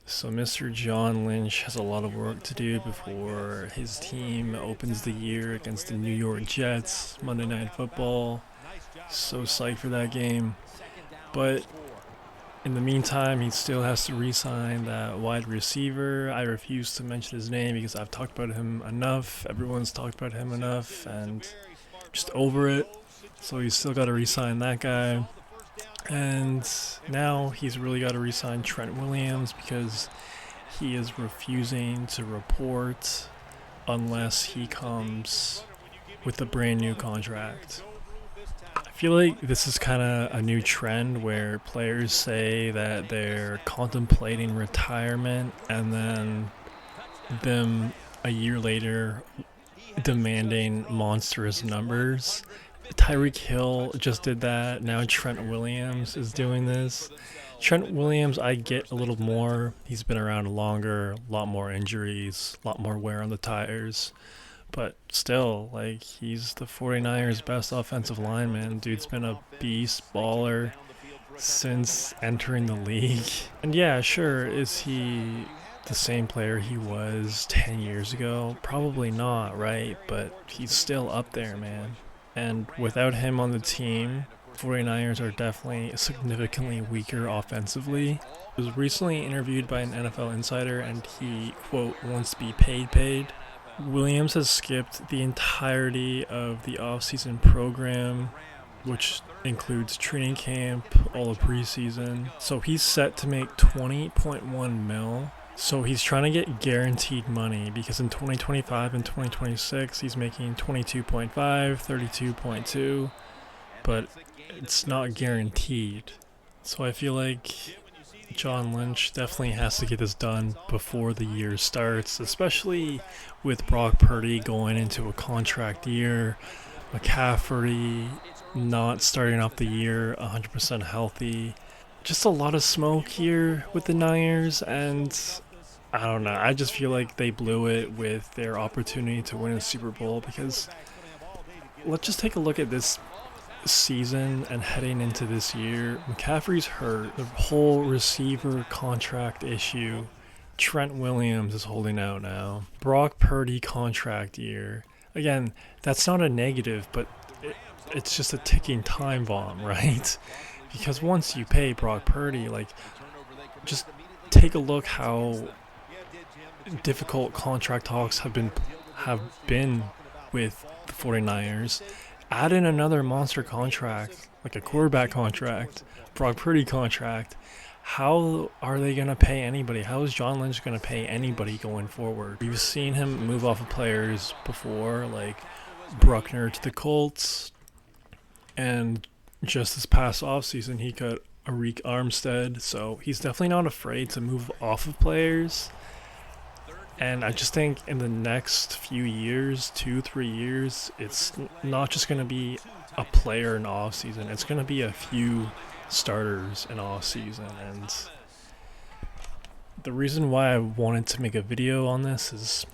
So Mr. John Lynch has a lot of work to do before his team opens the year against the New York Jets, Monday Night Football. So psyched for that game. But in the meantime, he still has to re-sign that wide receiver. I refuse to mention his name because I've talked about him enough. Everyone's talked about him enough and just over it. So he's still got to re-sign that guy. And now he's really got to re-sign Trent Williams because he is refusing to report unless he comes with a brand new contract. I feel like this is kind of a new trend where players say that they're contemplating retirement and then them a year later demanding monstrous numbers. Tyreek Hill just did that. Now Trent Williams is doing this. Trent Williams, I get a little more. He's been around longer, a lot more injuries, a lot more wear on the tires. But still, like, he's the 49ers' best offensive lineman. Dude's been a beast baller since entering the league. And yeah, sure, is he the same player he was 10 years ago? Probably not, right? But he's still up there, man. And without him on the team, 49ers are definitely significantly weaker offensively. He was recently interviewed by an NFL insider and he, quote, wants to be paid. Williams has skipped the entirety of the offseason program, which includes training camp, all of preseason. So he's set to make 20.1 mil. So he's trying to get guaranteed money because in 2025 and 2026 he's making 22.5, 32.2, but it's not guaranteed. So I feel like John Lynch definitely has to get this done before the year starts, especially with Brock Purdy going into a contract year, McCaffrey not starting off the year 100% healthy. Just a lot of smoke here with the Niners, and I don't know. I just feel like they blew it with their opportunity to win a Super Bowl because let's just take a look at this season and heading into this year. McCaffrey's hurt. The whole receiver contract issue. Trent Williams is holding out now. Brock Purdy contract year. Again, that's not a negative, but it's just a ticking time bomb, right? Because once you pay Brock Purdy, like, just take a look how difficult contract talks have been with the 49ers. Add in another monster contract, like a quarterback contract, Brock Purdy contract. How are they going to pay anybody? How is John Lynch going to pay anybody going forward? We've seen him move off of players before, like Bruckner to the Colts, and just this past offseason he cut Arik Armstead, so he's definitely not afraid to move off of players. And I just think in the next few years, 2-3 years, it's not just going to be a player in off season. It's going to be a few starters in off season. And the reason why I wanted to make a video on this is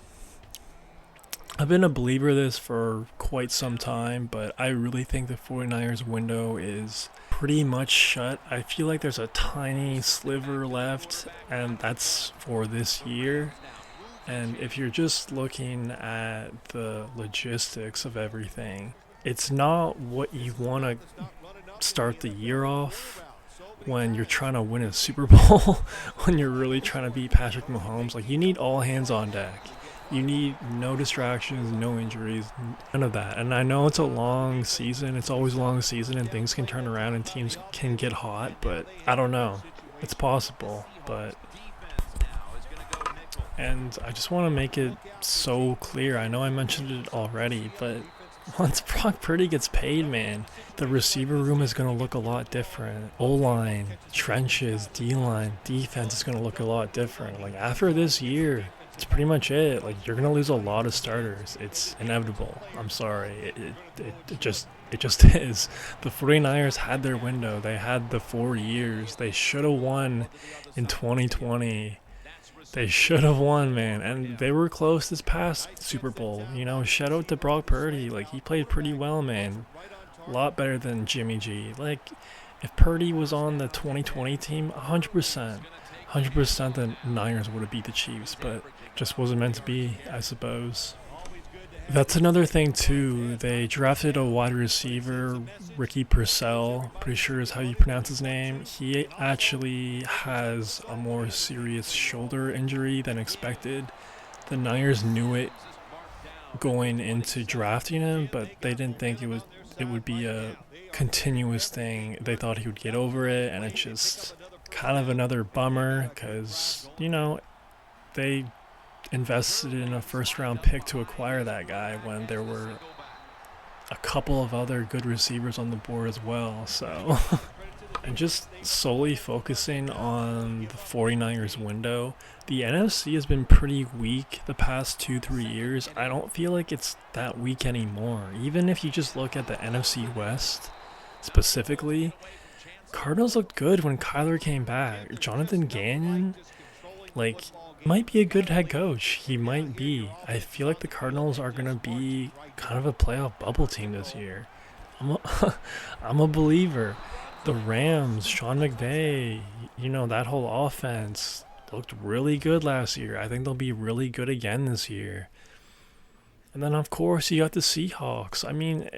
I've been a believer of this for quite some time, but I really think the 49ers window is pretty much shut. I feel like there's a tiny sliver left, and that's for this year. And if you're just looking at the logistics of everything, it's not what you want to start the year off when you're trying to win a Super Bowl, when you're really trying to beat Patrick Mahomes. Like, you need all hands on deck. You need no distractions, no injuries, none of that. And I know it's a long season. It's always a long season and things can turn around and teams can get hot, but I don't know. It's possible, but... And I just want to make it so clear. I know I mentioned it already, but once Brock Purdy gets paid, man, the receiver room is going to look a lot different. O-line, trenches, D-line, defense is going to look a lot different. Like, after this year, it's pretty much it. Like, you're going to lose a lot of starters. It's inevitable. I'm sorry. It just is. The 49ers had their window. They had the 4 years. They should have won in 2020. They should have won, man, and they were close this past Super Bowl. You know, shout out to Brock Purdy. Like, he played pretty well, man. A lot better than Jimmy G. Like, if Purdy was on the 2020 team, 100%. 100% the Niners would have beat the Chiefs, but just wasn't meant to be, I suppose. That's another thing too. They drafted a wide receiver, Ricky Purcell, pretty sure is how you pronounce his name. He actually has a more serious shoulder injury than expected. The Niners knew it going into drafting him, but they didn't think it would be a continuous thing. They thought he would get over it, and it's just kind of another bummer because they invested in a first round pick to acquire that guy when there were a couple of other good receivers on the board as well. So, and just solely focusing on the 49ers window, the NFC has been pretty weak the past 2-3 years. I don't feel like it's that weak anymore. Even if you just look at the NFC West specifically, Cardinals looked good when Kyler came back. Jonathan Gannon, might be a good head coach. He might be. I feel like the Cardinals are going to be kind of a playoff bubble team this year. I'm a believer. The Rams, Sean McVay, that whole offense looked really good last year. I think they'll be really good again this year. And then, of course, you got the Seahawks. I mean,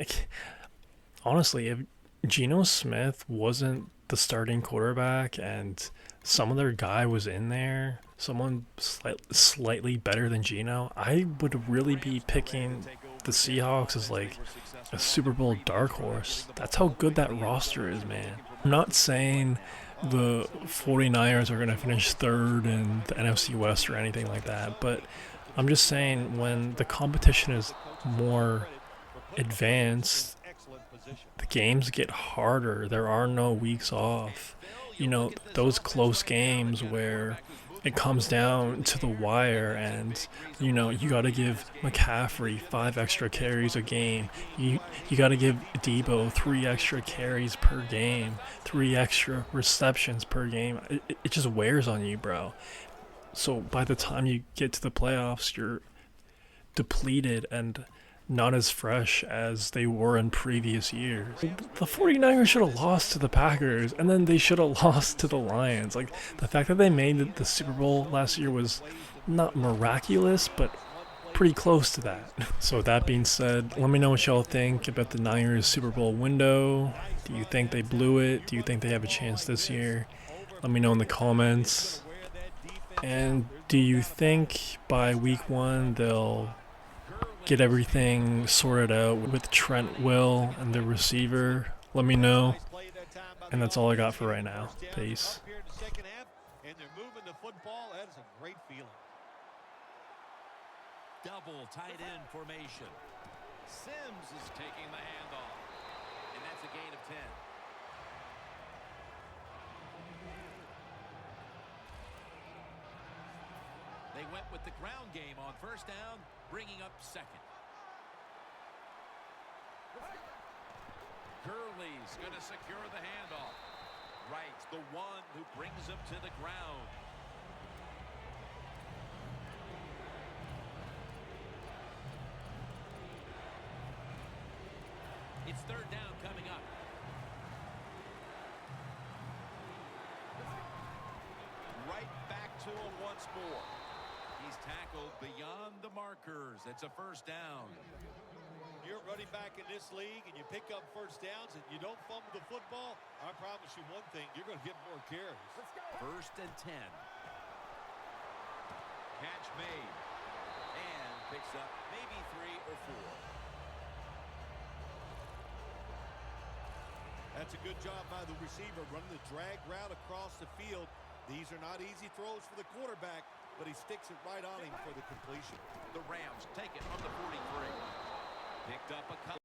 honestly, if Geno Smith wasn't the starting quarterback and some other guy was in there, someone slightly better than Geno, I would really be picking the Seahawks as like a Super Bowl dark horse. That's how good that roster is, man. I'm not saying the 49ers are going to finish third in the NFC West or anything like that, but I'm just saying when the competition is more advanced, the games get harder. There are no weeks off. Those close games where it comes down to the wire and you got to give McCaffrey 5 extra carries a game. You got to give Debo 3 extra carries per game, 3 extra receptions per game. It just wears on you, bro. So by the time you get to the playoffs, you're depleted and not as fresh as they were in previous years. The 49ers should have lost to the Packers, and then they should have lost to the Lions. Like, the fact that they made the Super Bowl last year was not miraculous, but pretty close to that. So with that being said, let me know what y'all think about the Niners Super Bowl window. Do you think they blew it? Do you think they have a chance this year? Let me know in the comments. And do you think by week 1 they'll get everything sorted out with Trent Will and the receiver? Let me know. And that's all I got for right now. Peace. And they're moving the football. That is a great feeling. Double tight end formation. Sims is taking the handoff. And that's a gain of 10. They went with the ground game on first down, bringing up second. Gurley's going to secure the handoff. Wright's the one who brings him to the ground. It's third down coming up. Right back to him once more. He's tackled beyond the markers. It's a first down. You're running back in this league and you pick up first downs and you don't fumble the football, I promise you one thing, you're going to get more carries. First and 10. Catch made. And picks up maybe 3 or 4. That's a good job by the receiver, running the drag route across the field. These are not easy throws for the quarterback, but he sticks it right on him for the completion. The Rams take it from the 43. Picked up a couple.